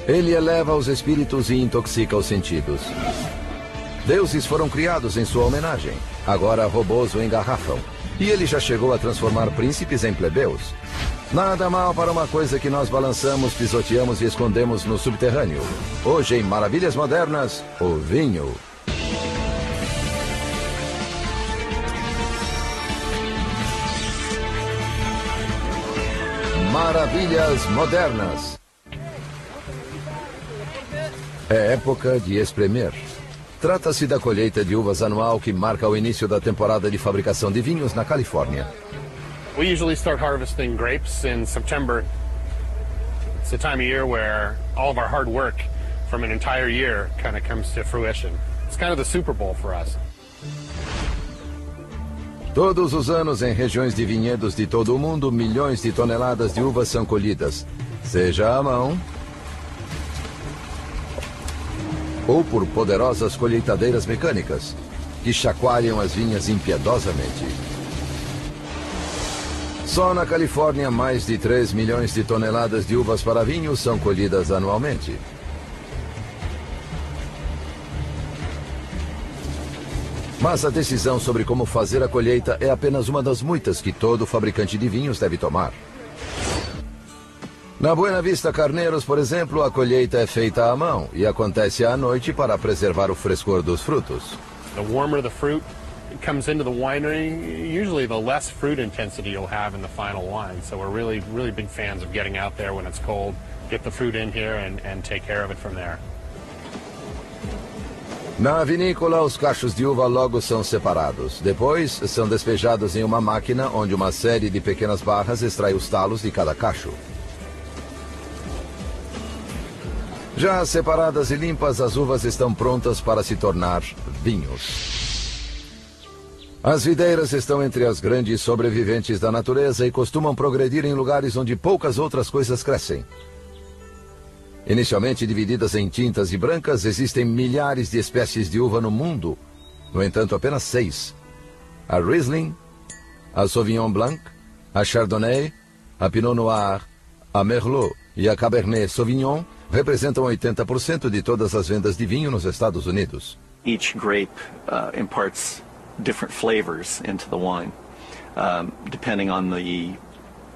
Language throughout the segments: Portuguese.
Ele eleva os espíritos e intoxica os sentidos. Deuses foram criados em sua homenagem. Agora robôs o engarrafam. E ele já chegou a transformar príncipes em plebeus. Nada mal para uma coisa que nós balançamos, pisoteamos e escondemos no subterrâneo. Hoje, em Maravilhas Modernas, o vinho. Maravilhas Modernas. É época de espremer. Trata-se da colheita de uvas anual que marca o início da temporada de fabricação de vinhos na Califórnia. We usually start harvesting grapes in September. It's the time of year where all of our hard work from an entire year kind of comes to fruition. It's kind of the Super Bowl for us. Todos os anos, em regiões de vinhedos de todo o mundo, milhões de toneladas de uvas são colhidas, seja à mão ou por poderosas colheitadeiras mecânicas, que chacoalham as vinhas impiedosamente. Só na Califórnia, mais de 3 milhões de toneladas de uvas para vinho são colhidas anualmente. Mas a decisão sobre como fazer a colheita é apenas uma das muitas que todo fabricante de vinhos deve tomar. Na Buena Vista Carneiros, por exemplo, a colheita é feita à mão e acontece à noite para preservar o frescor dos frutos. The warmer the fruit comes into the winery, usually the less fruit intensity you'll have in the final wine. So we're really big fans of getting out there when it's cold, get the fruit in here and take care of it from there. Na vinícola, os cachos de uva logo são separados. Depois, são despejados em uma máquina onde uma série de pequenas barras extrai os talos de cada cacho. Já separadas e limpas, as uvas estão prontas para se tornar vinhos. As videiras estão entre as grandes sobreviventes da natureza e costumam progredir em lugares onde poucas outras coisas crescem. Inicialmente divididas em tintas e brancas, existem milhares de espécies de uva no mundo. No entanto, apenas 6. A Riesling, a Sauvignon Blanc, a Chardonnay, a Pinot Noir, a Merlot e a Cabernet Sauvignon representam 80% de todas as vendas de vinho nos Estados Unidos. Each grape imparts different flavors into the wine, depending on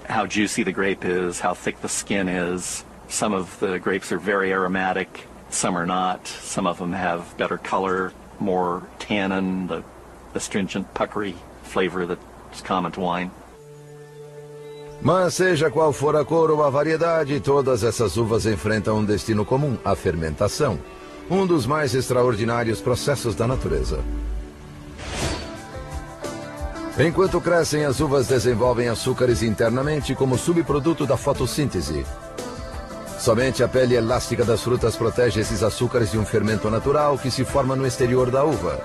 how juicy the grape is, how thick the skin is. Some of the grapes are very aromatic, some are not. Some of them have better color, more tannin, the astringent, puckery flavor that's common to wine. Mas seja qual for a cor ou a variedade, todas essas uvas enfrentam um destino comum, a fermentação. Um dos mais extraordinários processos da natureza. Enquanto crescem, as uvas desenvolvem açúcares internamente como subproduto da fotossíntese. Somente a pele elástica das frutas protege esses açúcares de um fermento natural que se forma no exterior da uva.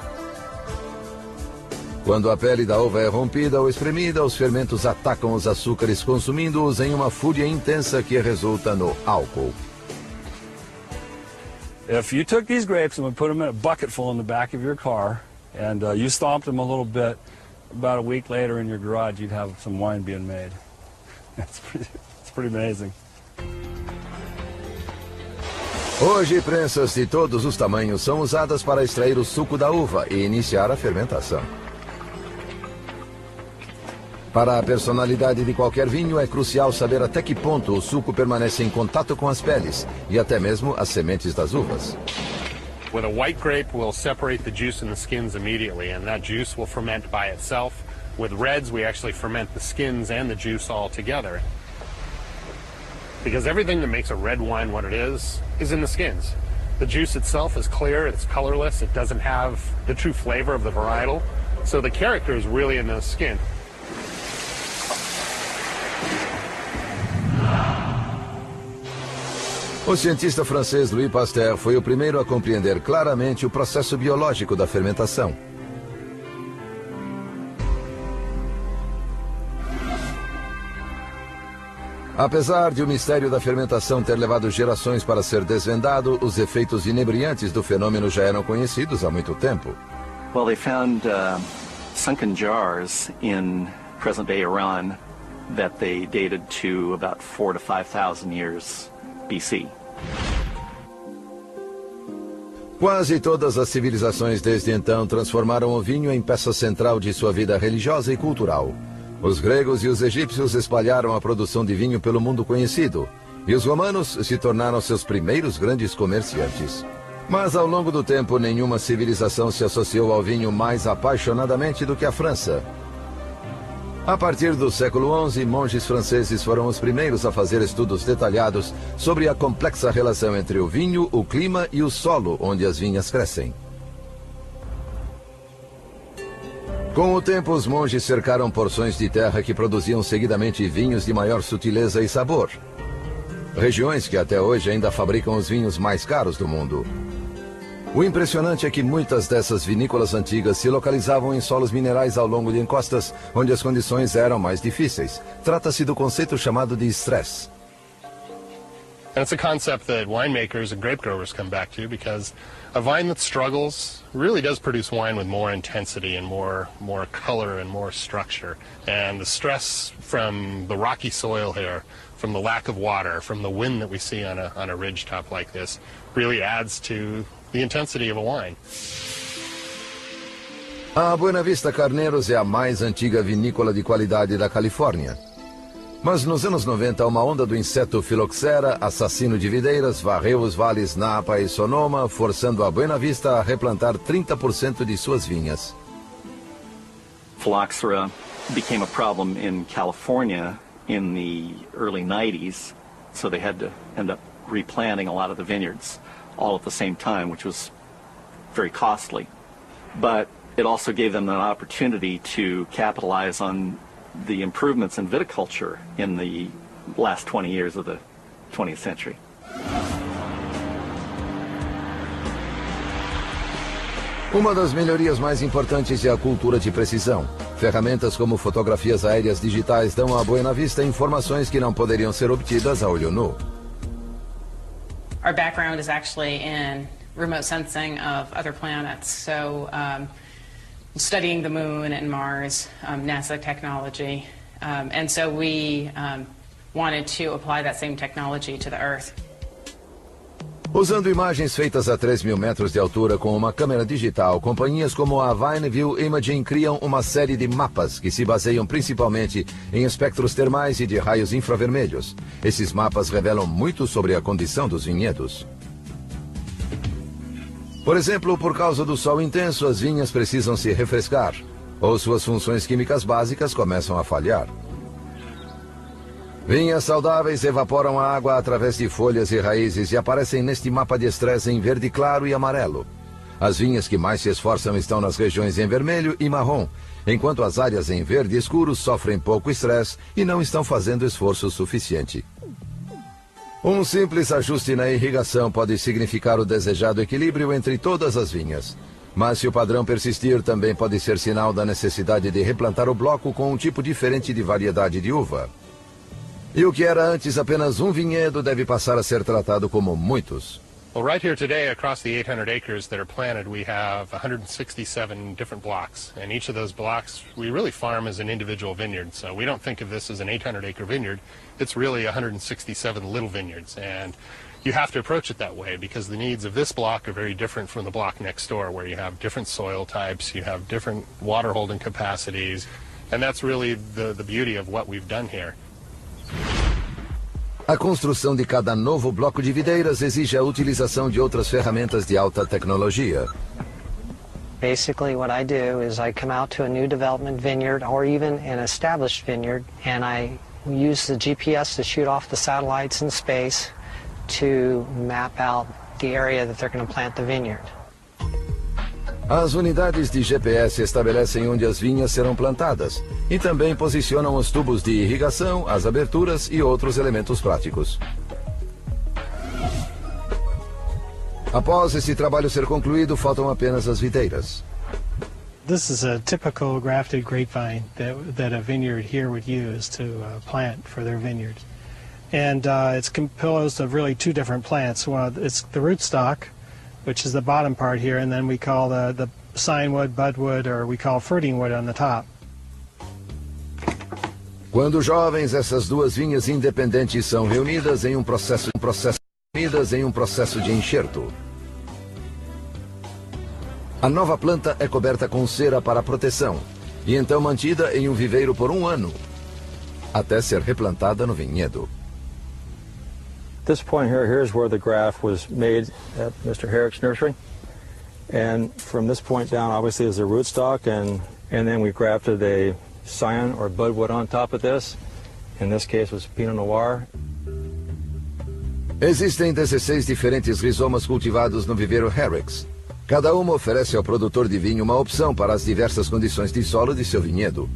Quando a pele da uva é rompida ou espremida, os fermentos atacam os açúcares, consumindo-os em uma fúria intensa que resulta no álcool. If you took these grapes and would put them in a bucket full in the back of your car, and you stomped them a little bit, about a week later in your garage, you'd have some wine being made. It's pretty amazing. Hoje, prensas de todos os tamanhos são usadas para extrair o suco da uva e iniciar a fermentação. Para a personalidade de qualquer vinho, é crucial saber até que ponto o suco permanece em contato com as peles e até mesmo as sementes das uvas. With a white grape, we'll separate the juice and the skins immediately, and that juice will ferment by itself. With reds, we actually ferment the skins and the juice all together. Because everything that makes a red wine what it is in the skins. The juice itself is clear, it's colorless, it doesn't have the true flavor of the varietal. So the character is really in the skin. O cientista francês Louis Pasteur foi o primeiro a compreender claramente o processo biológico da fermentação. Apesar de o mistério da fermentação ter levado gerações para ser desvendado, os efeitos inebriantes do fenômeno já eram conhecidos há muito tempo. Well, they found sunken jars in present-day Iran that they dated to about 4,000 to 5,000 years BC. Quase todas as civilizações desde então transformaram o vinho em peça central de sua vida religiosa e cultural. Os gregos e os egípcios espalharam a produção de vinho pelo mundo conhecido, e os romanos se tornaram seus primeiros grandes comerciantes. Mas ao longo do tempo, nenhuma civilização se associou ao vinho mais apaixonadamente do que a França. A partir do século XI, monges franceses foram os primeiros a fazer estudos detalhados sobre a complexa relação entre o vinho, o clima e o solo onde as vinhas crescem. Com o tempo, os monges cercaram porções de terra que produziam seguidamente vinhos de maior sutileza e sabor. Regiões que até hoje ainda fabricam os vinhos mais caros do mundo. O impressionante é que muitas dessas vinícolas antigas se localizavam em solos minerais ao longo de encostas, onde as condições eram mais difíceis. Trata-se do conceito chamado de estresse. And it's a concept that winemakers and grape growers come back to, because a vine that struggles really does produce wine with more intensity and more color and more structure. And the stress from the rocky soil here, from the lack of water, from the wind that we see on a ridge top like this, really adds to the intensity of a wine. A Buena Vista Carneiros é a mais antiga vinícola de qualidade da Califórnia. Mas nos anos 90, uma onda do inseto Phylloxera, assassino de videiras, varreu os vales Napa e Sonoma, forçando a Buena Vista a replantar 30% de suas vinhas. Phylloxera became a problem in California in the early 90s, so they had to end up replanting a lot of the vineyards all at the same time, which was very costly. But it also gave them an opportunity to capitalize on the improvements in viticulture in the last 20 years of the 20th century. Uma das melhorias mais importantes é a cultura de precisão. Ferramentas como fotografias aéreas digitais dão à Buena Vista informações que não poderiam ser obtidas a olho nu. Our background is actually in remote sensing of other planets, so studying the moon and Mars, NASA technology, and so we wanted to apply that same technology to the Earth. Usando imagens feitas a 3.000 metros de altura com uma câmera digital, companhias como a Vineview Imaging criam uma série de mapas que se baseiam principalmente em espectros termais e de raios infravermelhos. Esses mapas revelam muito sobre a condição dos vinhedos. Por exemplo, por causa do sol intenso, as vinhas precisam se refrescar, ou suas funções químicas básicas começam a falhar. Vinhas saudáveis evaporam a água através de folhas e raízes e aparecem neste mapa de estresse em verde claro e amarelo. As vinhas que mais se esforçam estão nas regiões em vermelho e marrom, enquanto as áreas em verde escuro sofrem pouco estresse e não estão fazendo esforço suficiente. Um simples ajuste na irrigação pode significar o desejado equilíbrio entre todas as vinhas. Mas se o padrão persistir, também pode ser sinal da necessidade de replantar o bloco com um tipo diferente de variedade de uva. E o que era antes apenas um vinhedo deve passar a ser tratado como muitos. Well, right here today, across the 800 acres that are planted, we have 167 different blocks. And each of those blocks, we really farm as an individual vineyard. So we don't think of this as an 800-acre vineyard. It's really 167 little vineyards. And you have to approach it that way because the needs of this block are very different from the block next door, where you have different soil types, you have different water holding capacities. And that's really the beauty of what we've done here. A construção de cada novo bloco de videiras exige a utilização de outras ferramentas de alta tecnologia. Basically what I do is I come out to a new development vineyard or even an established vineyard and I use the GPS to shoot off the satellites in space to map out the area that they're going to plant the vineyard. As unidades de GPS estabelecem onde as vinhas serão plantadas e também posicionam os tubos de irrigação, as aberturas e outros elementos práticos. Após esse trabalho ser concluído, faltam apenas as videiras. This is a typical grafted grapevine that a vineyard here would use to plant for their vineyard. And it's composed of really two different plants. It's the rootstock, which is the bottom part here, and then we call the signwood, budwood, or we call fruiting wood on the top. Quando jovens, essas duas vinhas independentes são reunidas em um processo de enxerto. A nova planta é coberta com cera para proteção e então mantida em um viveiro por 1 ano, até ser replantada no vinhedo. This point here's where the graft was made at Mr. Herrick's nursery. And from this point down, obviously, is a rootstock, and then we grafted a scion or budwood on top of this. In this case, was Pinot Noir. Existem 16 diferentes rizomas cultivados no viveiro Herrick's. Cada uma oferece ao produtor de vinho uma opção para as diversas condições de solo de seu vinhedo.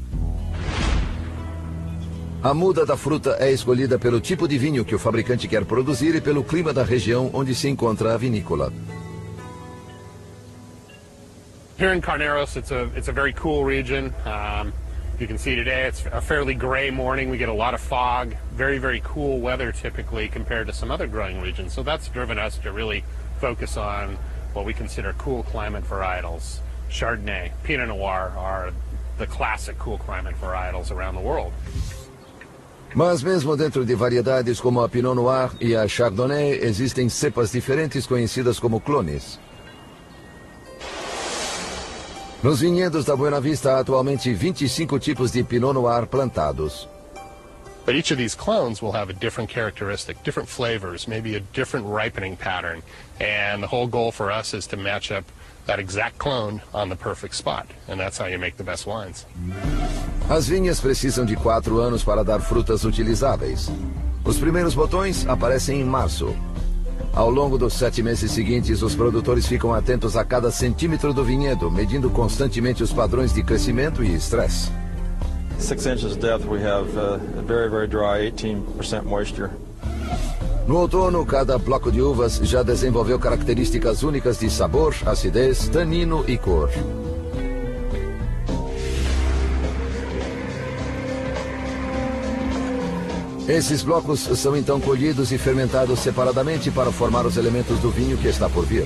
A muda da fruta é escolhida pelo tipo de vinho que o fabricante quer produzir e pelo clima da região onde se encontra a vinícola. Here in Carneros, it's a very cool region. You can see today it's a fairly gray morning. We get a lot of fog, very, very cool weather typically compared to some other growing regions. So that's driven us to really focus on what we consider cool climate varietals. Chardonnay, Pinot Noir are the classic cool climate varietals around the world. Mas mesmo dentro de variedades como a Pinot Noir e a Chardonnay, existem cepas diferentes conhecidas como clones. Nos vinhedos da Buena Vista há atualmente 25 tipos de Pinot Noir plantados. But each of these clones will have a different characteristic, different flavors, maybe a different ripening pattern. And the whole goal for us is to match up that exact clone on the perfect spot. And that's how you make the best wines. As vinhas precisam de 4 anos para dar frutas utilizáveis. Os primeiros botões aparecem em março. Ao longo dos 7 meses seguintes, os produtores ficam atentos a cada centímetro do vinhedo, medindo constantemente os padrões de crescimento e estresse. 6 inches depth, we have very, very dry, 18% moisture. No outono, cada bloco de uvas já desenvolveu características únicas de sabor, acidez, tanino e cor. Esses blocos são então colhidos e fermentados separadamente para formar os elementos do vinho que está por vir.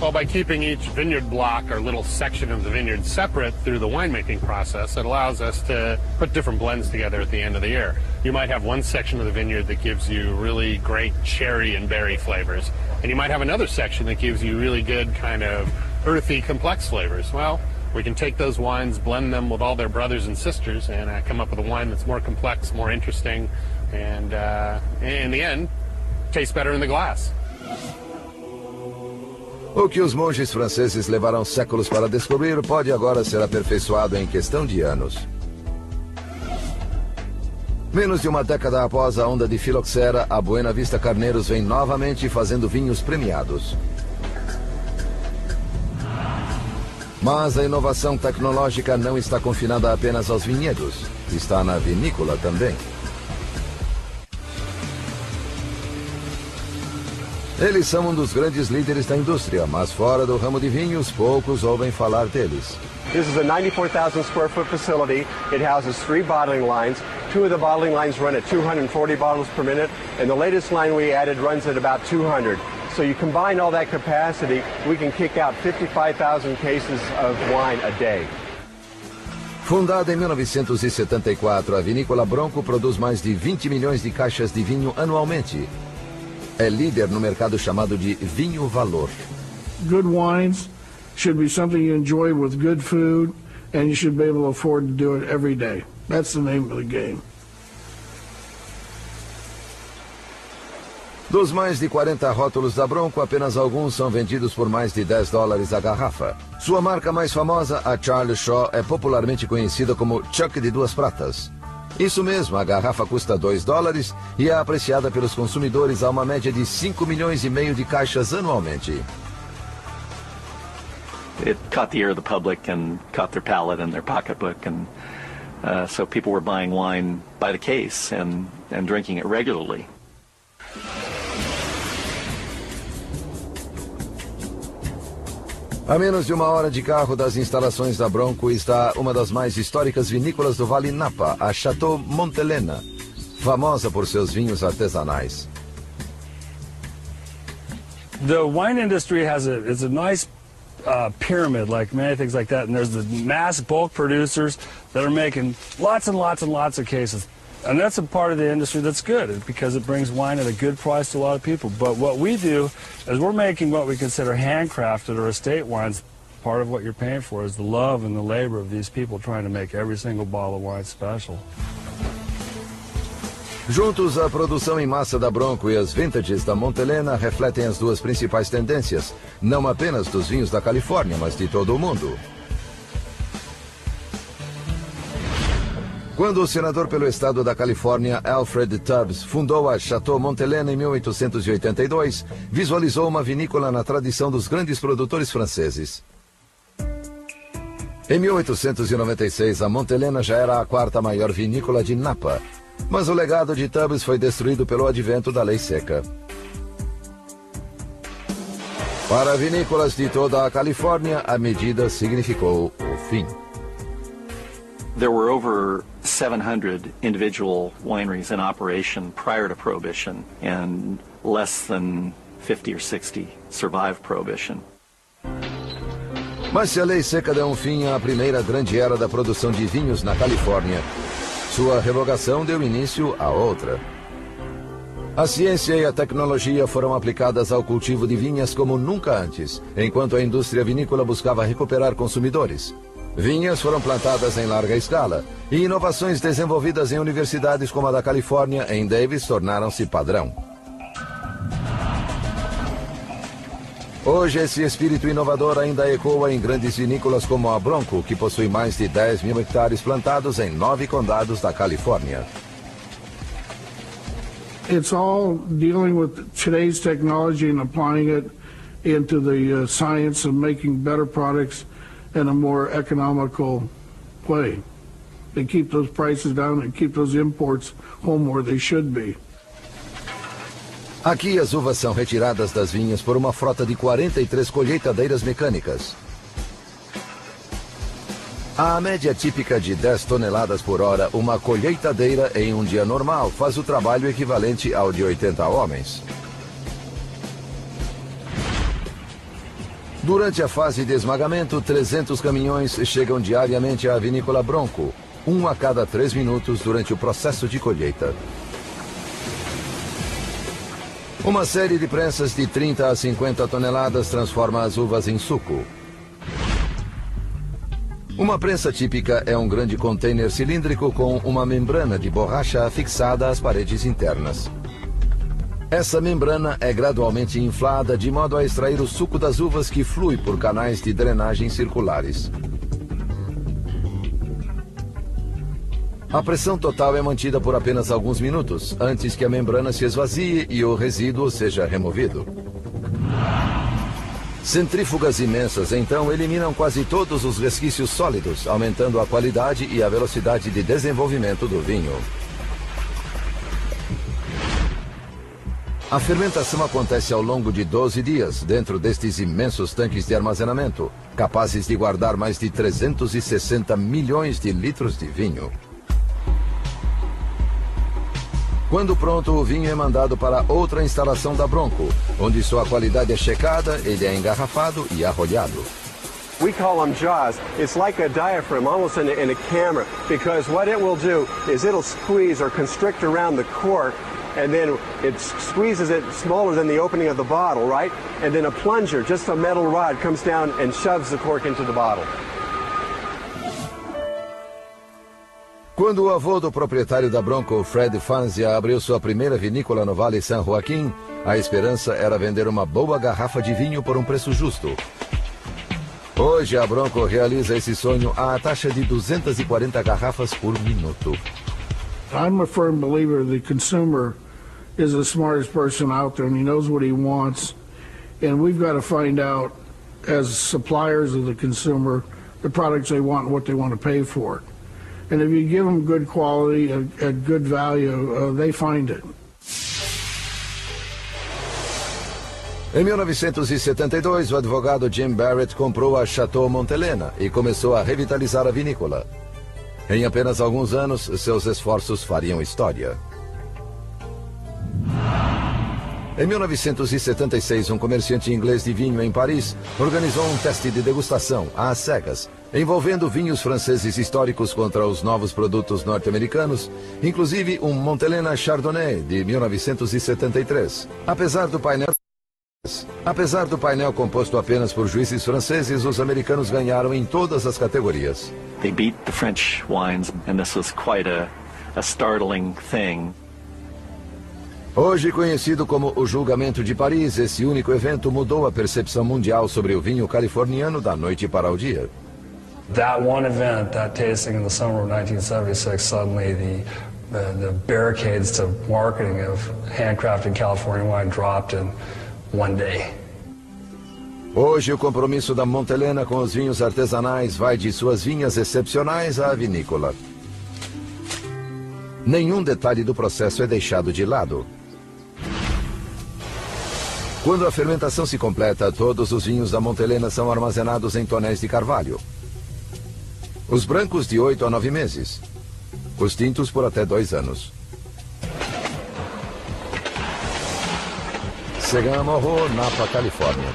Well, by keeping each vineyard block or little section of the vineyard separate through the winemaking process, it allows us to put different blends together at the end of the year. You might have one section of the vineyard that gives you really great cherry and berry flavors, and you might have another section that gives you really good kind of earthy, complex flavors. Well, we can take those wines, blend them with all their brothers and sisters, and come up with a wine that's more complex, more interesting, and in the end, tastes better in the glass. O que os monges franceses levaram séculos para descobrir pode agora ser aperfeiçoado em questão de anos. Menos de uma década após a onda de filoxera, a Buena Vista Carneros vem novamente fazendo vinhos premiados. Mas a inovação tecnológica não está confinada apenas aos vinhedos, está na vinícola também. Eles são dos grandes líderes da indústria, mas fora do ramo de vinhos, poucos ouvem falar deles. This is a 94,000 square foot facility. It houses 3 bottling lines. 2 of the bottling lines run at 240 bottles per minute, and the latest line we added runs at about 200. So you combine all that capacity, we can kick out 55,000 cases of wine a day. Fundada em 1974, a Vinícola Bronco produz mais de 20 milhões de caixas de vinho anualmente. É líder no mercado chamado de vinho valor. Good wines should be something you enjoy with good food, and you should be able to afford to do it every day. That's the name of the game. Dos mais de 40 rótulos da Bronco, apenas alguns são vendidos por mais de $10 a garrafa. Sua marca mais famosa, a Charles Shaw, é popularmente conhecida como Chuck de Duas Pratas. Isso mesmo, a garrafa custa $2 e é apreciada pelos consumidores a uma média de 5,5 milhões de caixas anualmente. It caught the ear of the public and caught their palate and their pocketbook, and so people were buying wine by the case and drinking it regularly. A menos de 1 hora de carro das instalações da Bronco está uma das mais históricas vinícolas do Vale Napa, a Chateau Montelena, famosa por seus vinhos artesanais. The wine industry has a nice pyramid, like many things like that, and there's the mass bulk producers that are making lots and lots and lots of cases. And that's a part of the industry that's good because it brings wine at a good price to a lot of people. But what we do is we're making what we consider handcrafted or estate wines. part of what you're paying for is the love and the labor of these people trying to make every single bottle of wine special. Juntos, a produção em massa da Bronco e as vintages da Montelena refletem as duas principais tendências, não apenas dos vinhos da Califórnia, mas de todo o mundo. Quando o senador pelo estado da Califórnia, Alfred Tubbs, fundou a Chateau Montelena em 1882, visualizou uma vinícola na tradição dos grandes produtores franceses. Em 1896, a Montelena já era a quarta maior vinícola de Napa, mas o legado de Tubbs foi destruído pelo advento da lei seca. Para vinícolas de toda a Califórnia, a medida significou o fim. There were over 700 individual wineries in operation prior to Prohibition, and less than 50 or 60 survived Prohibition. Mas se a lei seca deu um fim à primeira grande era da produção de vinhos na Califórnia, sua revogação deu início a outra. A ciência e a tecnologia foram aplicadas ao cultivo de vinhas como nunca antes, enquanto a indústria vinícola buscava recuperar consumidores. Vinhas foram plantadas em larga escala, e inovações desenvolvidas em universidades como a da Califórnia, em Davis, tornaram-se padrão. Hoje, esse espírito inovador ainda ecoa em grandes vinícolas como a Bronco, que possui mais de 10 mil hectares plantados em 9 condados da Califórnia. It's all dealing with today's technology and applying it into the science of making better products in a more economical way. They keep those prices down and keep those imports home where they should be. Aqui as uvas são retiradas das vinhas por uma frota de 43 colheitadeiras mecânicas. A média típica de 10 toneladas por hora, uma colheitadeira em um dia normal faz o trabalho equivalente ao de 80 homens. Durante a fase de esmagamento, 300 caminhões chegam diariamente à vinícola Bronco, um a cada 3 minutos durante o processo de colheita. Uma série de prensas de 30 a 50 toneladas transforma as uvas em suco. Uma prensa típica é um grande container cilíndrico com uma membrana de borracha afixada às paredes internas. Essa membrana é gradualmente inflada de modo a extrair o suco das uvas que flui por canais de drenagem circulares. A pressão total é mantida por apenas alguns minutos, antes que a membrana se esvazie e o resíduo seja removido. Centrífugas imensas, então, eliminam quase todos os resquícios sólidos, aumentando a qualidade e a velocidade de desenvolvimento do vinho. A fermentação acontece ao longo de 12 dias, dentro destes imensos tanques de armazenamento, capazes de guardar mais de 360 milhões de litros de vinho. Quando pronto, o vinho é mandado para outra instalação da Bronco, onde sua qualidade é checada, ele é engarrafado e arrolhado. We call them jaws. It's like a diaphragm, almost in a camera, because what it will do is it'll squeeze or constrict around the cork, and then it squeezes it smaller than the opening of the bottle, right? And then a plunger, just a metal rod, comes down and shoves the cork into the bottle. Quando o avô do proprietário da Bronco, Fred Fanzia, abriu sua primeira vinícola no Vale San Joaquim, a esperança era vender uma boa garrafa de vinho por um preço justo. Hoje, a Bronco realiza esse sonho à taxa de 240 garrafas por minuto. I'm a firm believer the consumer is the smartest person out there and he knows what he wants. And we've got to find out, as suppliers of the consumer, the products they want and what they want to pay for it. And if you give them good quality at good value, they find it. Em 1972, o advogado Jim Barrett comprou a Chateau Montelena e começou a revitalizar a vinícola. Em apenas alguns anos, seus esforços fariam história. Em 1976, um comerciante inglês de vinho em Paris organizou um teste de degustação, às cegas, envolvendo vinhos franceses históricos contra os novos produtos norte-americanos, inclusive um Montelena Chardonnay de 1973. Apesar do painel Apesar do painel composto apenas por juízes franceses, os americanos ganharam em todas as categorias. They beat the French wines, and this was quite a startling thing. Hoje conhecido como o Julgamento de Paris, esse único evento mudou a percepção mundial sobre o vinho californiano da noite para o dia. That one event, that tasting in the summer of 1976, suddenly the barricades to marketing of handcrafted California wine dropped in one day. Hoje o compromisso da Montelena com os vinhos artesanais vai de suas vinhas excepcionais à vinícola. Nenhum detalhe do processo é deixado de lado. Quando a fermentação se completa, todos os vinhos da Montelena são armazenados em tonéis de carvalho. Os brancos de 8 a 9 meses. Os tintos por até 2 anos. Sagamore, Napa, Califórnia.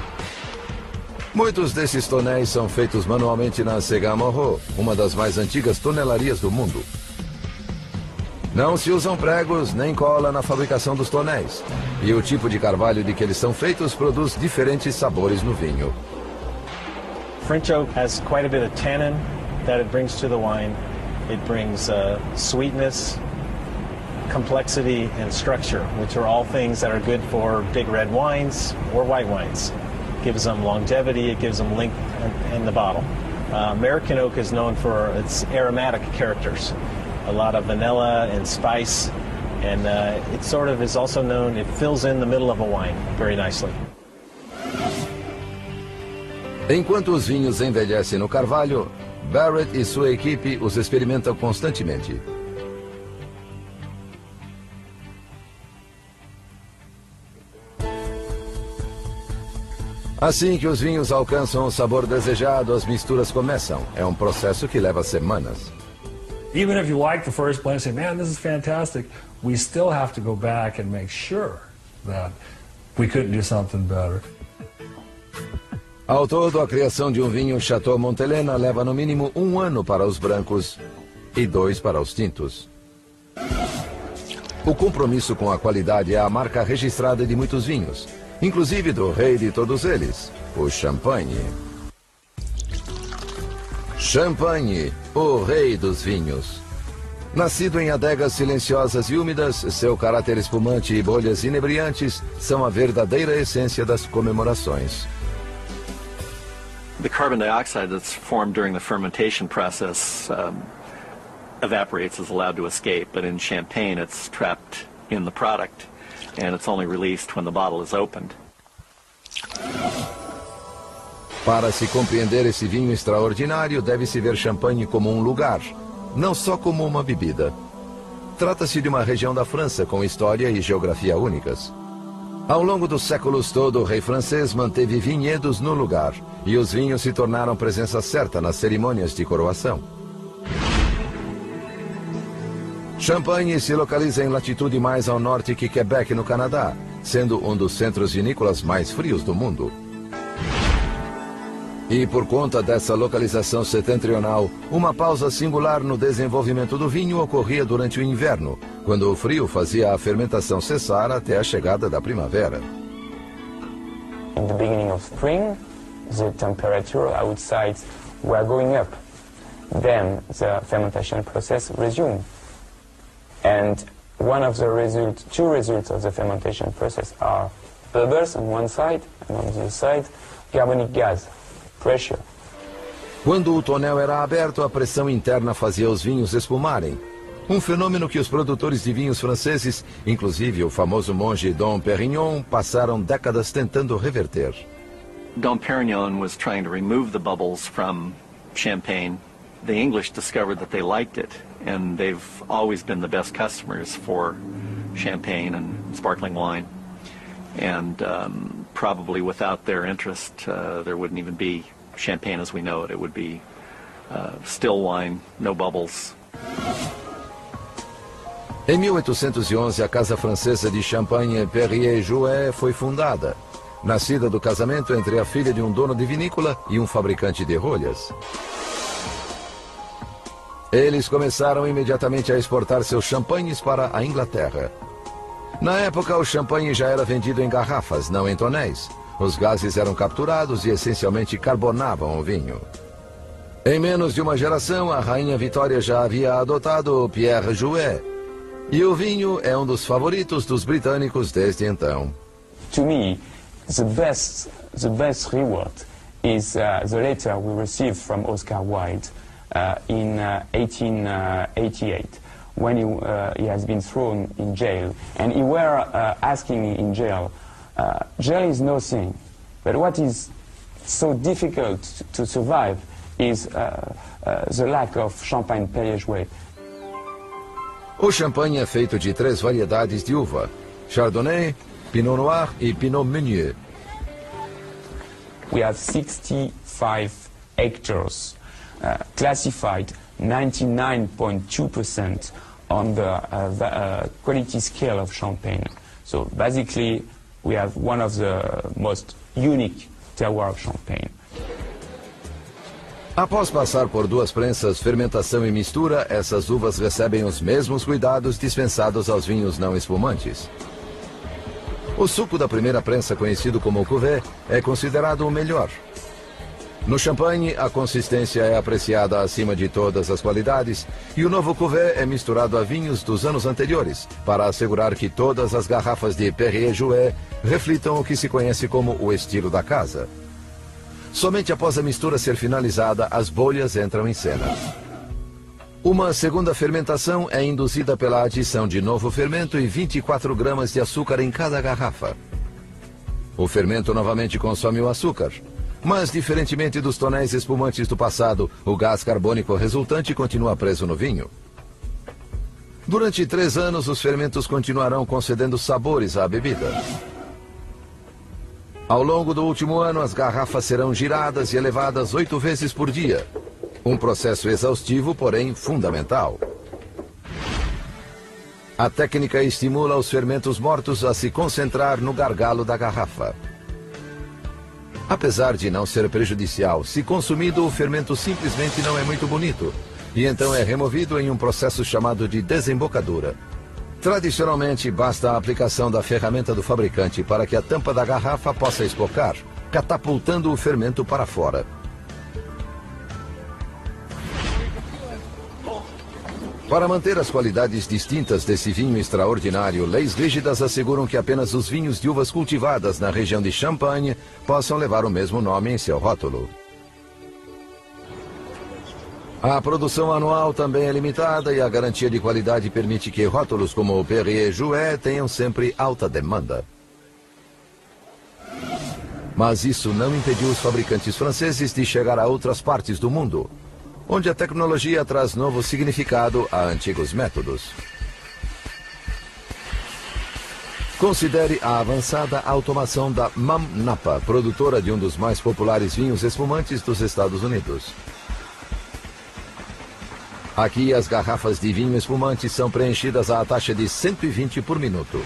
Muitos desses tonéis são feitos manualmente na Sagamore, uma das mais antigas tonelarias do mundo. Não se usam pregos nem cola na fabricação dos tonéis. E o tipo de carvalho de que eles são feitos produz diferentes sabores no vinho. French oak has quite a bit of tannin that it brings to the wine. It brings sweetness, complexity, and structure, which are all things that are good for big red wines or white wines. It gives them longevity, it gives them length in the bottle. American oak is known for its aromatic characters. A lot of vanilla and spice, and it sort of is also known, it fills in the middle of a wine very nicely. Enquanto os vinhos envelhecem no carvalho, Barrett e sua equipe os experimentam constantemente. Assim que os vinhos alcançam o sabor desejado, as misturas começam. É um processo que leva semanas. Even if you like the first blend and say, man, this is fantastic, we still have to go back and make sure that we couldn't do something better. Ao todo, a criação de um vinho Chateau Montelena leva no mínimo 1 ano para os brancos e 2 para os tintos. O compromisso com a qualidade é a marca registrada de muitos vinhos, inclusive do rei de todos eles, o champanhe. Champanhe, o rei dos vinhos. Nascido em adegas silenciosas e úmidas, seu caráter espumante e bolhas inebriantes são a verdadeira essência das comemorações. The carbon dioxide that's formed during the fermentation process evaporates, is allowed to escape, but in champagne it's trapped in the product and it's only released when the bottle is opened. Para se compreender esse vinho extraordinário, deve-se ver champanhe como um lugar, não só como uma bebida. Trata-se de uma região da França com história e geografia únicas. Ao longo dos séculos todo, o rei francês manteve vinhedos no lugar, e os vinhos se tornaram presença certa nas cerimônias de coroação. Champagne se localiza em latitude mais ao norte que Quebec, no Canadá, sendo um dos centros vinícolas mais frios do mundo. E por conta dessa localização setentrional, uma pausa singular no desenvolvimento do vinho ocorria durante o inverno, quando o frio fazia a fermentação cessar até a chegada da primavera. In the beginning of spring, the temperature outside were going up. Then the fermentation process resumed. And one of the two results of the fermentation process are bubbles on one side, and on the other side, carbonic gas. Pressure. Quando o tonel era aberto, a pressão interna fazia os vinhos espumarem. Um fenômeno que os produtores de vinhos franceses, inclusive o famoso monge Dom Pérignon, passaram décadas tentando reverter. Dom Pérignon was trying to remove the bubbles from champagne. The English discovered that they liked it, and they've always been the best customers for champagne and sparkling wine. And probably without their interest, there wouldn't even be champagne as we know it. It would be still wine, no bubbles. Em 1811, a Casa Francesa de Champagne Perrier-Jouët foi fundada, nascida do casamento entre a filha de um dono de vinícola e um fabricante de rolhas. Eles começaram imediatamente a exportar seus champanhes para a Inglaterra. Na época, o champanhe já era vendido em garrafas, não em tonéis, Os gases eram capturados e essencialmente carbonavam o vinho. Em menos de uma geração, a Rainha Vitória já havia adotado o Pierre Jouet. E o vinho é um dos favoritos dos britânicos desde então. To me, the best reward is the letter we received from Oscar Wilde in 1888, when he has been thrown in jail. And he were asking in jail, jail is nothing, but what is so difficult to survive is the lack of Champagne Perrier-Jouët. O champanhe é feito de 3 variedades de uva: Chardonnay, Pinot Noir e Pinot Meunier. We have 65 hectares, classified 99.2% on the quality scale of Champagne. So basically, we have one of the most unique terroirs of Champagne. Após passar por 2 prensas, fermentação e mistura, essas uvas recebem os mesmos cuidados dispensados aos vinhos não espumantes. O suco da primeira prensa, conhecido como cuvée, é considerado o melhor. No champanhe, a consistência é apreciada acima de todas as qualidades e o novo cuvée é misturado a vinhos dos anos anteriores para assegurar que todas as garrafas de Perrier-Jouët reflitam o que se conhece como o estilo da casa. Somente após a mistura ser finalizada, as bolhas entram em cena. Uma segunda fermentação é induzida pela adição de novo fermento e 24 gramas de açúcar em cada garrafa. O fermento novamente consome o açúcar, mas, diferentemente dos tonéis espumantes do passado, o gás carbônico resultante continua preso no vinho. Durante 3 anos, os fermentos continuarão concedendo sabores à bebida. Ao longo do último ano, as garrafas serão giradas e elevadas 8 vezes por dia. Um processo exaustivo, porém fundamental. A técnica estimula os fermentos mortos a se concentrar no gargalo da garrafa. Apesar de não ser prejudicial, se consumido, o fermento simplesmente não é muito bonito, e então é removido em um processo chamado de desembocadura. Tradicionalmente, basta a aplicação da ferramenta do fabricante para que a tampa da garrafa possa espocar, catapultando o fermento para fora. Para manter as qualidades distintas desse vinho extraordinário, leis rígidas asseguram que apenas os vinhos de uvas cultivadas na região de Champagne possam levar o mesmo nome em seu rótulo. A produção anual também é limitada e a garantia de qualidade permite que rótulos como o Perrier-Jouët tenham sempre alta demanda. Mas isso não impediu os fabricantes franceses de chegar a outras partes do mundo, onde a tecnologia traz novo significado a antigos métodos. Considere a avançada automação da Mam Napa, produtora de um dos mais populares vinhos espumantes dos Estados Unidos. Aqui, as garrafas de vinho espumante são preenchidas à taxa de 120 por minuto.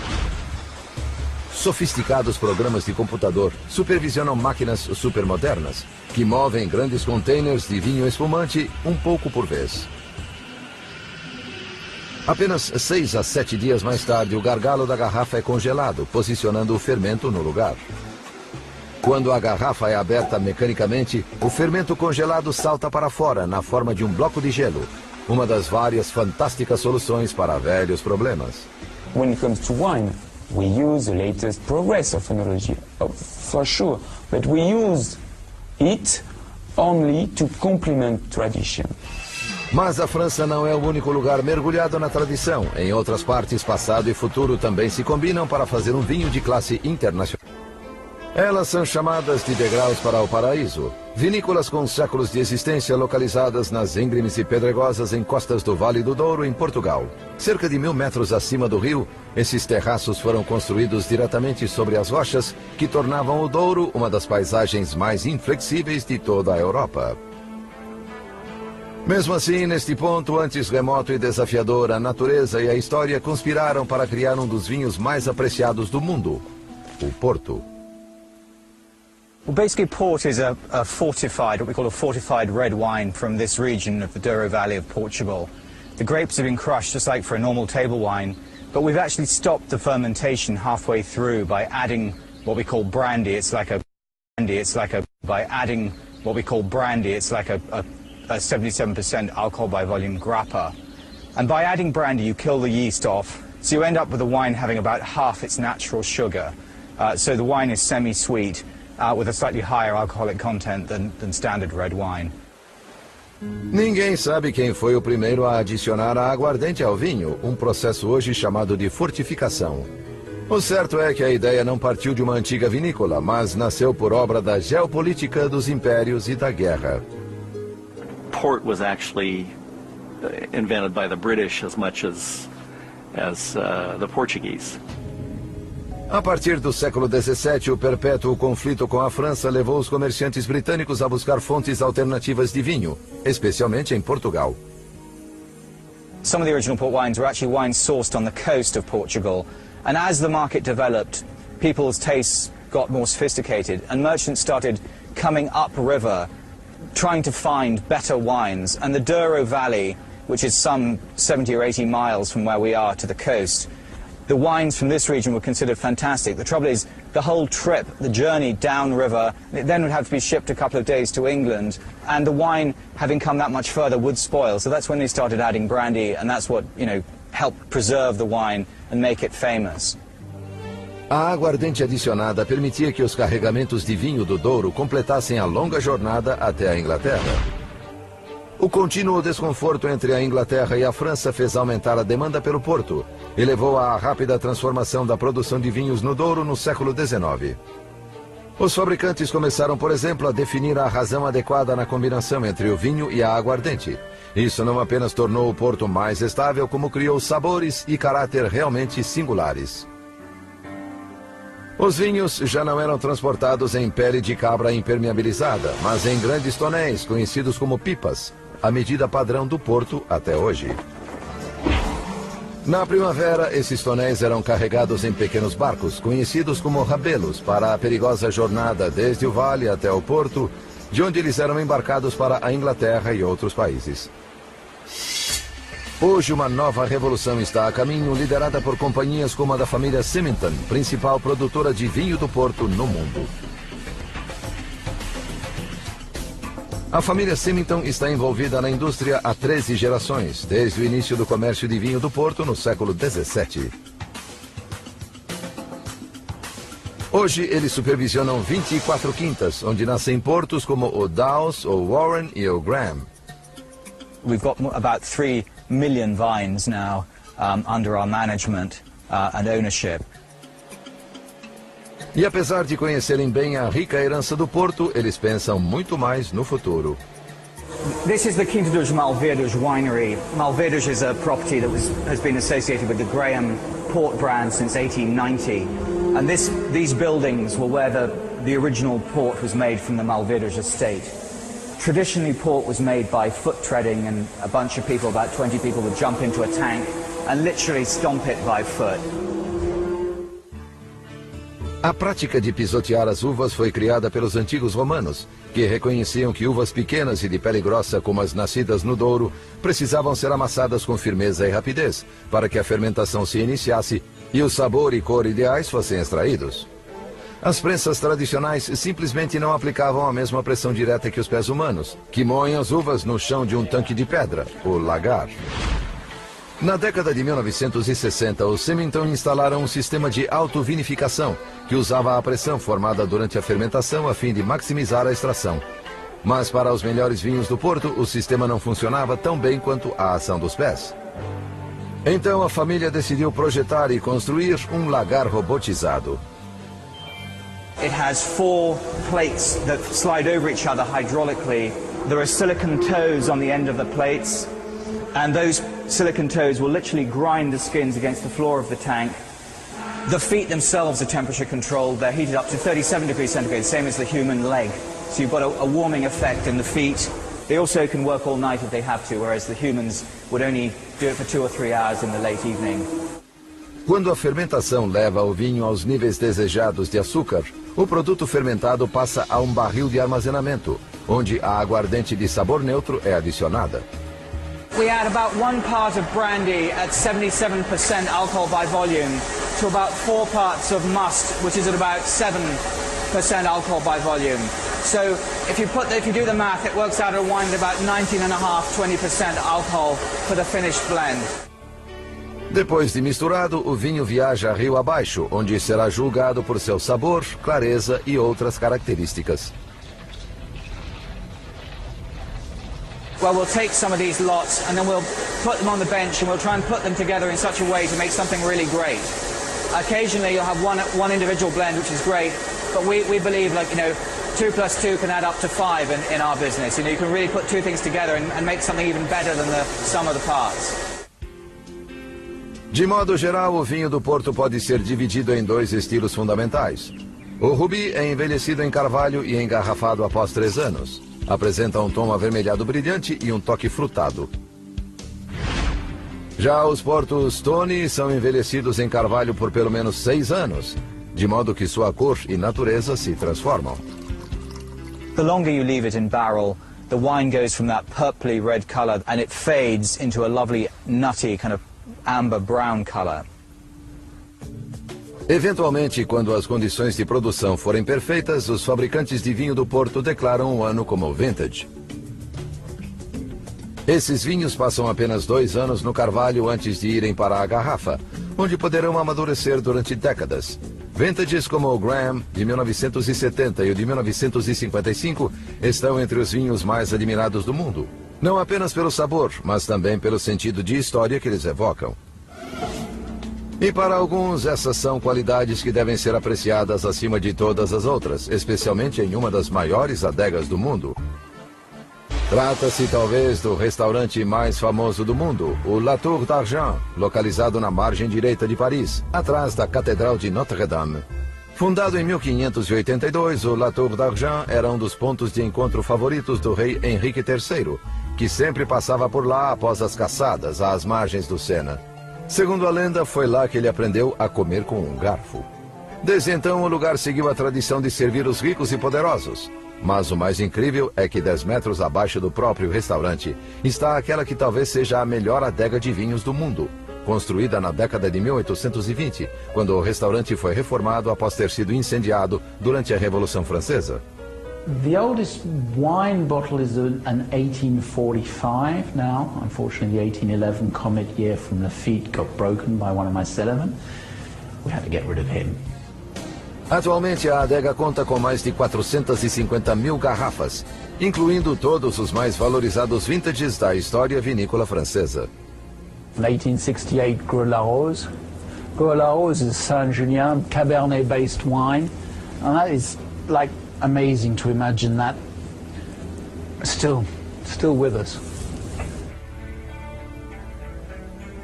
Sofisticados programas de computador supervisionam máquinas supermodernas, que movem grandes containers de vinho espumante um pouco por vez. Apenas 6 a 7 dias mais tarde, o gargalo da garrafa é congelado, posicionando o fermento no lugar. Quando a garrafa é aberta mecanicamente, o fermento congelado salta para fora na forma de um bloco de gelo, uma das várias fantásticas soluções para velhos problemas. When it comes to wine, we use the latest progress of technology, for sure, but we use it only to complement tradition. Mas a França não é o único lugar mergulhado na tradição. Em outras partes, passado e futuro também se combinam para fazer um vinho de classe internacional. Elas são chamadas de degraus para o paraíso. Vinícolas com séculos de existência localizadas nas íngremes e pedregosas encostas do Vale do Douro, em Portugal. Cerca de 1000 metros acima do rio, esses terraços foram construídos diretamente sobre as rochas que tornavam o Douro uma das paisagens mais inflexíveis de toda a Europa. Mesmo assim, neste ponto antes remoto e desafiador, a natureza e a história conspiraram para criar um dos vinhos mais apreciados do mundo, o Porto. Well, basically port is a fortified, what we call a fortified red wine from this region of the Douro Valley of Portugal. The grapes have been crushed just like for a normal table wine, but we've actually stopped the fermentation halfway through by adding what we call brandy, it's like a by adding what we call brandy, it's like a 77% alcohol by volume grappa. And by adding brandy, you kill the yeast off, so you end up with the wine having about half its natural sugar. So the wine is semi-sweet, with a slightly higher alcoholic content than standard red wine. Ninguém sabe quem foi o primeiro a adicionar a aguardente ao vinho, um processo hoje chamado de fortificação. O certo é que a ideia não partiu de uma antiga vinícola, mas nasceu por obra da geopolítica dos impérios e da guerra. Port was actually invented by the British as much as the Portuguese. A partir do século XVII, o perpétuo conflito com a França levou os comerciantes britânicos a buscar fontes alternativas de vinho, especialmente em Portugal. Some of the original port wines were actually wines sourced on the coast of Portugal, and as the market developed, people's tastes got more sophisticated, and merchants started coming upriver, trying to find better wines, and the Douro Valley, which is some 70 or 80 miles from where we are to the coast, the wines from this region were considered fantastic. The trouble is, the whole trip, the journey downriver, it then would have to be shipped a couple of days to England, and the wine, having come that much further, would spoil. So that's when they started adding brandy, and that's what, you know, helped preserve the wine and make it famous. A aguardente adicionada permitia que os carregamentos de vinho do Douro completassem a longa jornada até a Inglaterra. O contínuo desconforto entre a Inglaterra e a França fez aumentar a demanda pelo porto e levou à rápida transformação da produção de vinhos no Douro no século XIX. Os fabricantes começaram, por exemplo, a definir a razão adequada na combinação entre o vinho e a aguardente. Isso não apenas tornou o porto mais estável, como criou sabores e caráter realmente singulares. Os vinhos já não eram transportados em pele de cabra impermeabilizada, mas em grandes tonéis, conhecidos como pipas, a medida padrão do porto até hoje. Na primavera, esses tonéis eram carregados em pequenos barcos, conhecidos como rabelos, para a perigosa jornada desde o vale até o porto, de onde eles eram embarcados para a Inglaterra e outros países. Hoje, uma nova revolução está a caminho, liderada por companhias como a da família Symington, principal produtora de vinho do Porto no mundo. A família Symington está envolvida na indústria há 13 gerações, desde o início do comércio de vinho do Porto no século XVII. Hoje, eles supervisionam 24 quintas, onde nascem portos como o Dowes, o Warren e o Graham. We've got about 3 million vines now under our management and ownership. E apesar de conhecerem bem a rica herança do Porto, eles pensam muito mais no futuro. This is the Quinta dos Malvedos winery. Malvedos is a property that has been associated with the Graham port brand since 1890. And these buildings were where the original port was made from the Malvedos estate. Traditionally, port was made by foot treading, and a bunch of people, about 20 people, would jump into a tank and literally stomp it by foot. A prática de pisotear as uvas foi criada pelos antigos romanos, que reconheciam que uvas pequenas e de pele grossa, como as nascidas no Douro, precisavam ser amassadas com firmeza e rapidez, para que a fermentação se iniciasse e o sabor e cor ideais fossem extraídos. As prensas tradicionais simplesmente não aplicavam a mesma pressão direta que os pés humanos, que moem as uvas no chão de um tanque de pedra, o lagar. Na década de 1960, os Symington instalaram um sistema de autovinificação, que usava a pressão formada durante a fermentação a fim de maximizar a extração. Mas para os melhores vinhos do Porto, o sistema não funcionava tão bem quanto a ação dos pés. Então a família decidiu projetar e construir um lagar robotizado. It has 4 plates that slide over each other hydraulically. There are silicon toes on the end of the plates, and those silicon toes will literally grind the skins against the floor of the tank. The feet themselves are temperature controlled. They're heated up to 37 degrees centigrade, same as the human leg. So you've got a warming effect in the feet. They also can work all night if they have to, whereas the humans would only do it for 2 or 3 hours in the late evening. Quando a fermentação leva o vinho aos níveis desejados de açúcar, o produto fermentado passa a um barril de armazenamento, onde a aguardente de sabor neutro é adicionada. We add about 1 part of brandy at 77% alcohol by volume, to about 4 parts of must, which is at about 7% alcohol by volume. So if you do the math, it works out a wine at about 19.5–20% alcohol for the finished blend. Depois de misturado, o vinho viaja rio abaixo, onde será julgado por seu sabor, clareza e outras características. Well, we'll take some of these lots and then we'll put them on the bench and we'll try and put them together in such a way to make something really great. Occasionally you'll have one individual blend, which is great, but we believe, like, 2 plus 2 can add up to 5 in our business. You can really put two things together and make something even better than the sum of the parts. De modo geral, o vinho do Porto pode ser dividido em 2 estilos fundamentais. O Ruby é envelhecido em carvalho e engarrafado após 3 anos. Apresenta um tom avermelhado brilhante e um toque frutado. Já os Portos Tony são envelhecidos em carvalho por pelo menos 6 anos, de modo que sua cor e natureza se transformam. The longer you leave it in barrel, the wine goes from that purpley red color and it fades into a lovely nutty kind of amber brown color. Eventualmente, quando as condições de produção forem perfeitas, os fabricantes de vinho do Porto declaram o ano como vintage. Esses vinhos passam apenas 2 anos no carvalho antes de irem para a garrafa, onde poderão amadurecer durante décadas. Vintages como o Graham, de 1970, e o de 1955, estão entre os vinhos mais admirados do mundo. Não apenas pelo sabor, mas também pelo sentido de história que eles evocam. E para alguns, essas são qualidades que devem ser apreciadas acima de todas as outras, especialmente em uma das maiores adegas do mundo. Trata-se talvez do restaurante mais famoso do mundo, o La Tour d'Argent, localizado na margem direita de Paris, atrás da Catedral de Notre-Dame. Fundado em 1582, o La Tour d'Argent era um dos pontos de encontro favoritos do rei Henrique III, que sempre passava por lá após as caçadas às margens do Sena. Segundo a lenda, foi lá que ele aprendeu a comer com um garfo. Desde então, o lugar seguiu a tradição de servir os ricos e poderosos. Mas o mais incrível é que 10 metros abaixo do próprio restaurante está aquela que talvez seja a melhor adega de vinhos do mundo, construída na década de 1820, quando o restaurante foi reformado após ter sido incendiado durante a Revolução Francesa. The oldest wine bottle is an 1845 now. Unfortunately, the 1811 Comet year from Lafitte got broken by one of my cellarmen. We had to get rid of him. Atualmente, a adega conta com mais de 450 mil garrafas, incluindo todos os mais valorizados vintages da história vinícola francesa. 1868 Gros La Rose. Gros La Rose is Saint-Julien Cabernet-based wine, and that is like amazing to imagine that still with us.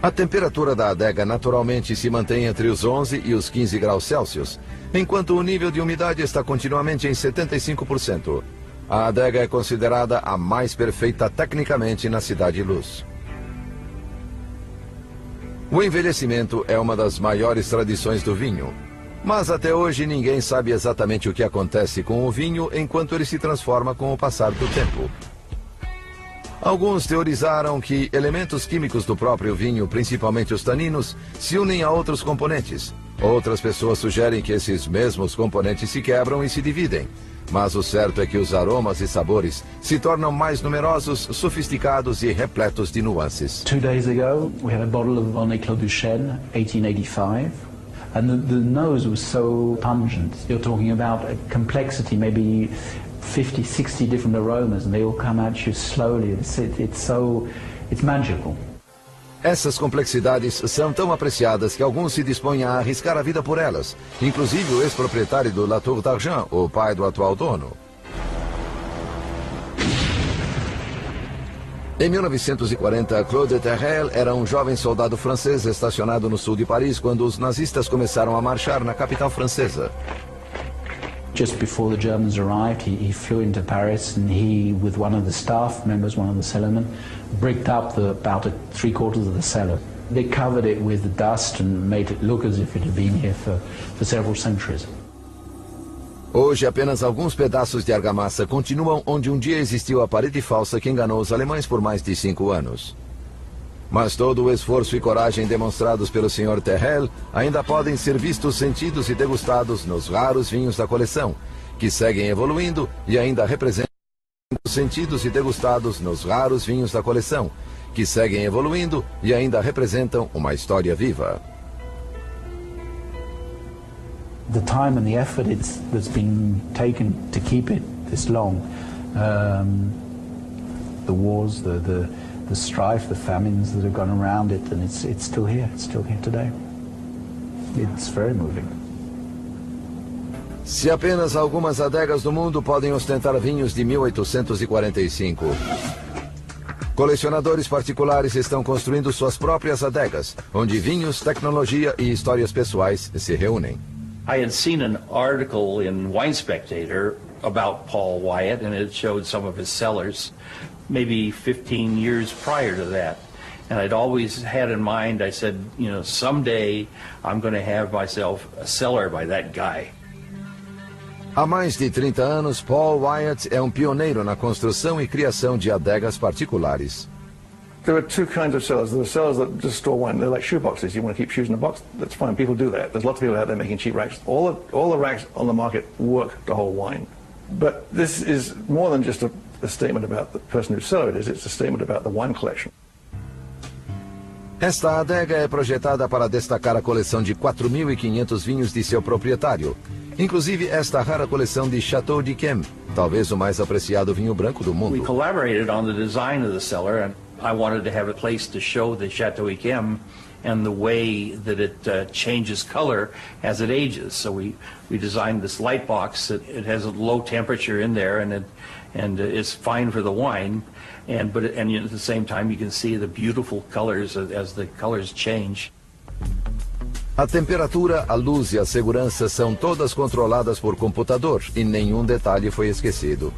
A temperatura da adega naturalmente se mantém entre os 11 e os 15 graus Celsius, enquanto o nível de umidade está continuamente em 75%. A adega é considerada a mais perfeita tecnicamente na Cidade Luz. O envelhecimento é uma das maiores tradições do vinho, mas até hoje ninguém sabe exatamente o que acontece com o vinho enquanto ele se transforma com o passar do tempo. Alguns teorizaram que elementos químicos do próprio vinho, principalmente os taninos, se unem a outros componentes. Outras pessoas sugerem que esses mesmos componentes se quebram e se dividem. Mas o certo é que os aromas e sabores se tornam mais numerosos, sofisticados e repletos de nuances. 2 days ago, we had a bottle of Bonnet-Claude Duchesne, 1885, and the nose was so pungent. You're talking about a complexity, maybe 50, 60 different aromas, and they all come at you slowly. It's magical. Essas complexidades são tão apreciadas que alguns se dispõem a arriscar a vida por elas, inclusive o ex-proprietário do La Tour d'Argent, o pai do atual dono. Em 1940, Claude Terrel era um jovem soldado francês estacionado no sul de Paris quando os nazistas começaram a marchar na capital francesa. Just before the Germans arrived, he flew into Paris, and he, with one of the staff members, one of the cellarmen, bricked up about 3/4 of the cellar. They covered it with dust and made it look as if it had been here for several centuries. Hoje, apenas alguns pedaços de argamassa continuam onde um dia existiu a parede falsa que enganou os alemães por mais de 5 anos. Mas todo o esforço e coragem demonstrados pelo Sr. Terrell ainda podem ser vistos, sentidos e degustados nos raros vinhos da coleção, que seguem evoluindo e ainda representam sentidos e degustados nos raros vinhos da coleção, que seguem evoluindo e ainda representam uma história viva. The time and the effort that's been taken to keep it this long, the wars, the strife, the famines that have gone around it, and it's still here. It's still here today. It's very moving. Se apenas algumas adegas do mundo podem ostentar vinhos de 1845. Colecionadores particulares estão construindo suas próprias adegas, onde vinhos, tecnologia e histórias pessoais se reúnem. I had seen an article in Wine Spectator about Paul Wyatt, and it showed some of his cellars, maybe 15 years prior to that. And I'd always had in mind, I said, you know, someday I'm going to have myself a cellar by that guy. Há mais de 30 anos, Paul Wyatt é pioneiro na construção e criação de adegas particulares. There are two kinds of cellars. There are cellars that just store wine. They're like shoe boxes. You want to keep shoes in a box, that's fine. People do that. There's lots of people out there making cheap racks. All the racks on the market work to hold wine. But this is more than just a statement about the person whose cellar it is. It's a statement about the wine collection. Esta adega é projetada para destacar a coleção de 4.500 vinhos de seu proprietário. Inclusive esta rara coleção de Chateau d'Yquem, talvez o mais apreciado vinho branco do mundo. We collaborated on the design of the cellar, and I wanted to have a place to show the Chateau d'Yquem and the way that it changes color as it ages. So we designed this light box that it has a low temperature in there, and it's fine for the wine. But at the same time, you can see the beautiful colors as the colors change. A temperatura, a luz e a segurança são todas controladas por computador e nenhum detalhe foi esquecido.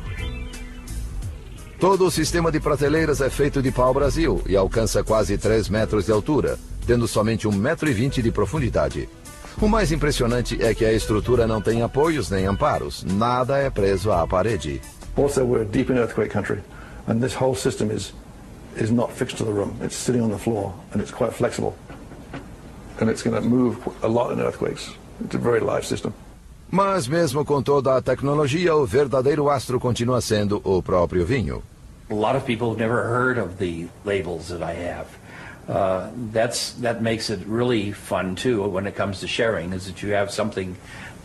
Todo o sistema de prateleiras é feito de pau-brasil e alcança quase 3 metros de altura, tendo somente 1,20 m de profundidade. O mais impressionante é que a estrutura não tem apoios nem amparos, nada é preso à parede. Also, we're deep in earthquake country, and this whole system is not fixed to the room. It's sitting on the floor, and it's quite flexible. And it's going to move a lot in earthquakes. It's a very live system. Mas mesmo com toda a tecnologia, o verdadeiro astro continua sendo o próprio vinho. A lot of people have never heard of the labels that I have. That makes it really fun too when it comes to sharing, is that you have something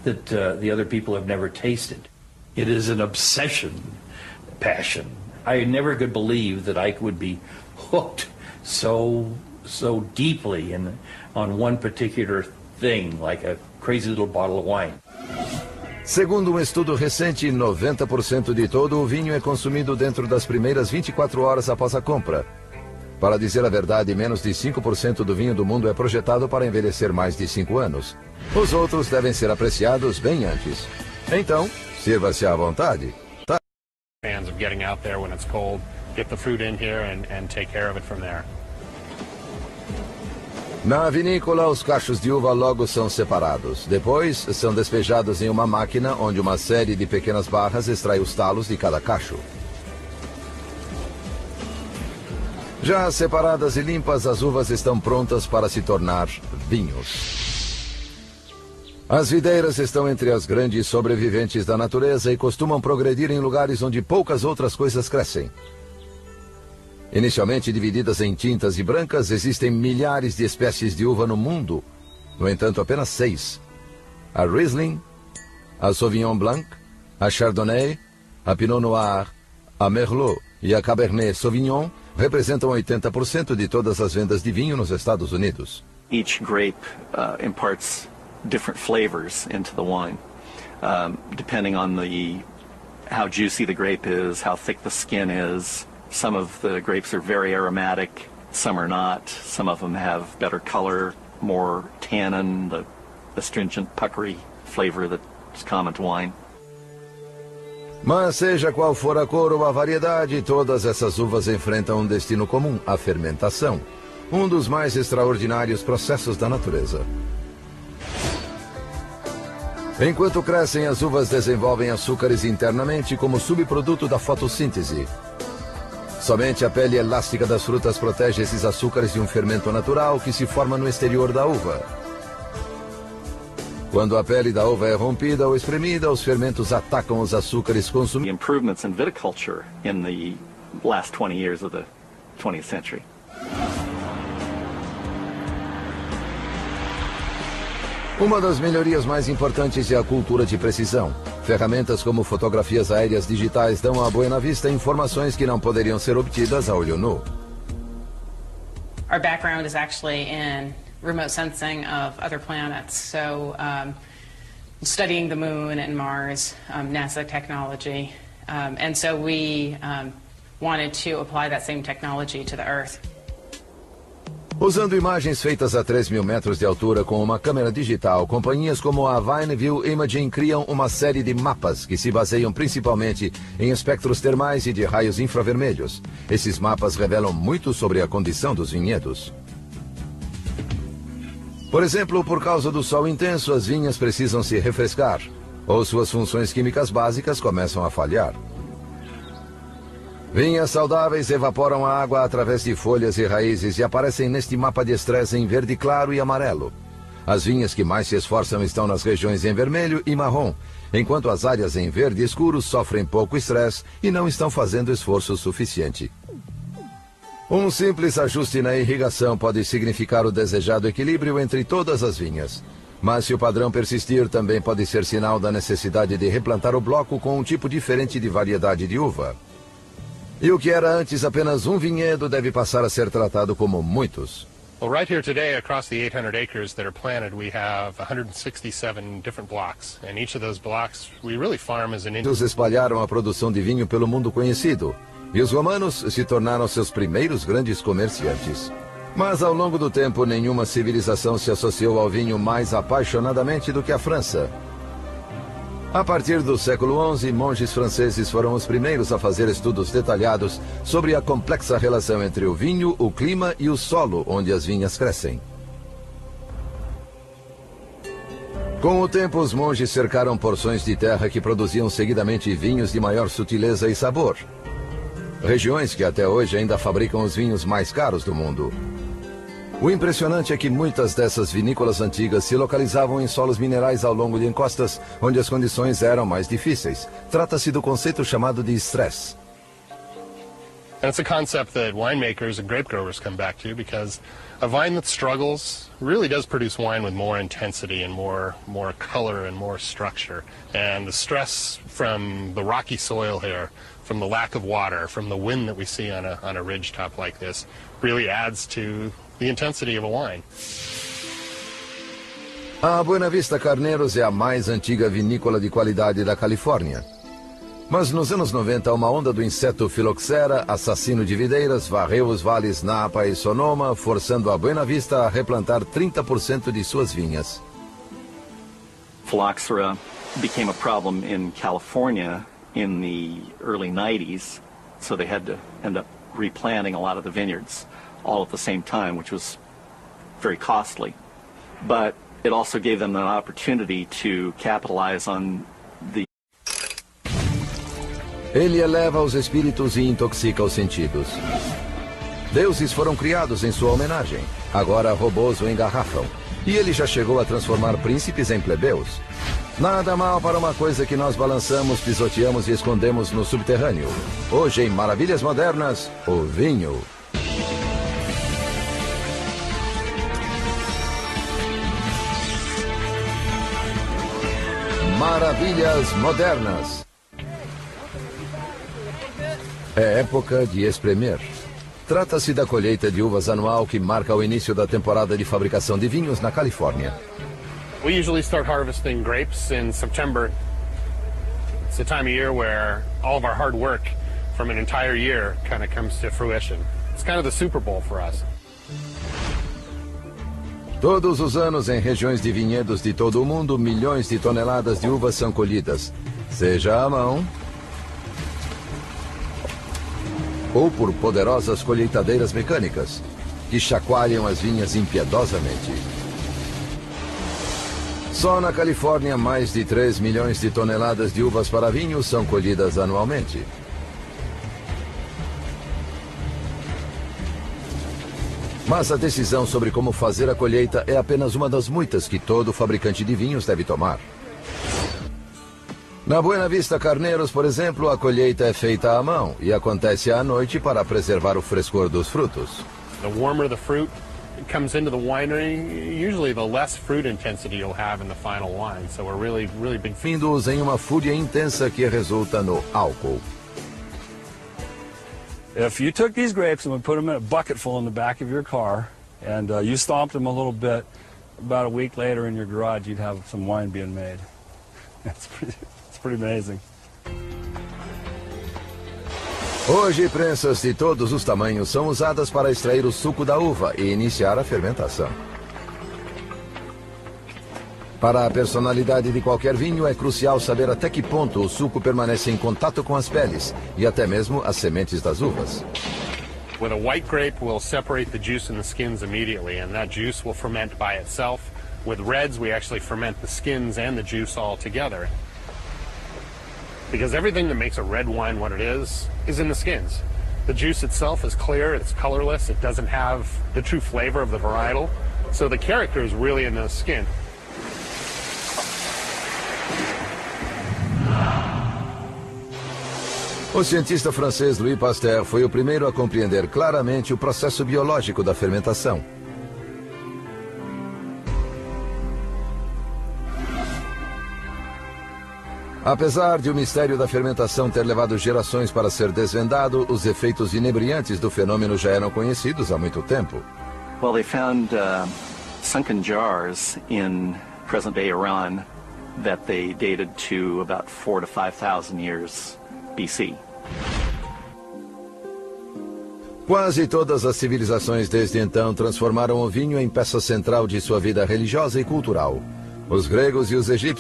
that the other people have never tasted. It is an obsession, passion. I never could believe that I would be hooked so deeply on one particular thing, like a crazy little bottle of wine. Segundo um estudo recente, 90% de todo o vinho é consumido dentro das primeiras 24 horas após a compra. Para dizer a verdade, menos de 5% do vinho do mundo é projetado para envelhecer mais de 5 anos. Os outros devem ser apreciados bem antes. Então, sirva-se à vontade. Fans of getting out there when it's cold, get the fruit in here and take care of it from there. Na vinícola, os cachos de uva logo são separados. Depois, são despejados em uma máquina onde uma série de pequenas barras extrai os talos de cada cacho. Já separadas e limpas, as uvas estão prontas para se tornar vinhos. As videiras estão entre as grandes sobreviventes da natureza e costumam progredir em lugares onde poucas outras coisas crescem. Inicialmente divididas em tintas e brancas, existem milhares de espécies de uva no mundo. No entanto, apenas 6. A Riesling, a Sauvignon Blanc, a Chardonnay, a Pinot Noir, a Merlot e a Cabernet Sauvignon representam 80% de todas as vendas de vinho nos Estados Unidos. Each grape imparts different flavors into the wine, depending on how juicy the grape is, how thick the skin is. Some of the grapes are very aromatic, some are not. Some of them have better color, more tannin, the astringent, puckery flavor that's common to wine. Mas seja qual for a cor ou a variedade, todas essas uvas enfrentam um destino comum, a fermentação, um dos mais extraordinários processos da natureza. Enquanto crescem, as uvas desenvolvem açúcares internamente como subproduto da fotossíntese. Somente a pele elástica das frutas protege esses açúcares de um fermento natural que se forma no exterior da uva. Quando a pele da uva é rompida ou espremida, os fermentos atacam os açúcares consumidos. Improvements in viticulture in the last 20 years of the 20th century. Uma das melhorias mais importantes é a cultura de precisão. Ferramentas como fotografias aéreas digitais dão à Buena Vista informações que não poderiam ser obtidas a olho nu. Our background is actually in remote sensing of other planets, so studying the moon and Mars, NASA technology, and so we wanted to apply that same technology to the Earth. Usando imagens feitas a 3.000 metros de altura com uma câmera digital, companhias como a Vineview Imaging criam uma série de mapas que se baseiam principalmente em espectros termais e de raios infravermelhos. Esses mapas revelam muito sobre a condição dos vinhedos. Por exemplo, por causa do sol intenso, as vinhas precisam se refrescar, ou suas funções químicas básicas começam a falhar. Vinhas saudáveis evaporam a água através de folhas e raízes e aparecem neste mapa de estresse em verde claro e amarelo. As vinhas que mais se esforçam estão nas regiões em vermelho e marrom, enquanto as áreas em verde escuro sofrem pouco estresse e não estão fazendo esforço suficiente. Um simples ajuste na irrigação pode significar o desejado equilíbrio entre todas as vinhas. Mas se o padrão persistir, também pode ser sinal da necessidade de replantar o bloco com um tipo diferente de variedade de uva. E o que era antes apenas um vinhedo deve passar a ser tratado como muitos. Well, right here today, across the 800 acres that are planted, we have 167 different blocks. And each of those blocks, we really farm as an... Eles espalharam a produção de vinho pelo mundo conhecido, e os romanos se tornaram seus primeiros grandes comerciantes. Mas ao longo do tempo, nenhuma civilização se associou ao vinho mais apaixonadamente do que a França. A partir do século XI, monges franceses foram os primeiros a fazer estudos detalhados sobre a complexa relação entre o vinho, o clima e o solo onde as vinhas crescem. Com o tempo, os monges cercaram porções de terra que produziam seguidamente vinhos de maior sutileza e sabor. Regiões que até hoje ainda fabricam os vinhos mais caros do mundo. O impressionante é que muitas dessas vinícolas antigas se localizavam em solos minerais ao longo de encostas, onde as condições eram mais difíceis. Trata-se do conceito chamado de estresse. And it's a concept that winemakers and grape growers come back to, because a vine that struggles really does produce wine with more intensity and more color and more structure. And the stress from the rocky soil here, from the lack of water, from the wind that we see on a ridge top like this, really adds to the intensity of a wine. A Buena Vista Carneiros é a mais antiga vinícola de qualidade da Califórnia. Mas nos anos 90, uma onda do inseto Phylloxera, assassino de videiras, varreu os vales Napa e Sonoma, forçando a Buena Vista a replantar 30% de suas vinhas. Phylloxera became a problem in California in the early 90s, so they had to end up replanting a lot of the vineyards all at the same time, which was very costly. But it also gave them an opportunity to capitalize on the... Ele eleva os espíritos e intoxica os sentidos. Deuses foram criados em sua homenagem. Agora robôs o engarrafam. E ele já chegou a transformar príncipes em plebeus. Nada mal para uma coisa que nós balançamos, pisoteamos e escondemos no subterrâneo. Hoje, em Maravilhas Modernas, o vinho. Maravilhas Modernas. É época de espremer. Trata-se da colheita de uvas anual que marca o início da temporada de fabricação de vinhos na Califórnia. We usually start harvesting grapes in September. It's the time of year where all of our hard work from an entire year kind of comes to fruition. It's kind of the Super Bowl for us. Todos os anos, em regiões de vinhedos de todo o mundo, milhões de toneladas de uvas são colhidas, seja à mão ou por poderosas colheitadeiras mecânicas, que chacoalham as vinhas impiedosamente. Só na Califórnia, mais de 3 milhões de toneladas de uvas para vinho são colhidas anualmente. Mas a decisão sobre como fazer a colheita é apenas uma das muitas que todo fabricante de vinhos deve tomar. Na Buena Vista Carneiros, por exemplo, a colheita é feita à mão e acontece à noite para preservar o frescor dos frutos. The warmer the fruit comes into the winery, usually the less fruit intensity you'll have in the final wine. So we're really big Findos em uma fúria intensa que resulta no álcool. If you took these grapes and would put them in a bucket full in the back of your car, and you stomped them a little bit, about a week later in your garage, you'd have some wine being made. It's pretty amazing. Hoje, prensas de todos os tamanhos são usadas para extrair o suco da uva e iniciar a fermentação. Para a personalidade de qualquer vinho, é crucial saber até que ponto o suco permanece em contato com as peles e até mesmo as sementes das uvas. With a white grape, we'll separate the juice and the skins immediately, and that juice will ferment by itself. With reds, we actually ferment the skins and the juice all together. Because everything that makes a red wine what it is in the skins. The juice itself is clear, it's colorless, it doesn't have the true flavor of the varietal. So the character is really in the skin. O cientista francês Louis Pasteur foi o primeiro a compreender claramente o processo biológico da fermentação. Apesar de o mistério da fermentação ter levado gerações para ser desvendado, os efeitos inebriantes do fenômeno já eram conhecidos há muito tempo. Well, they found sunken jars in present-day Iran that they dated to about 4,000 to 5,000 years BC. Quase todas as civilizações desde então transformaram o vinho em peça central de sua vida religiosa e cultural. Os gregos e os egípcios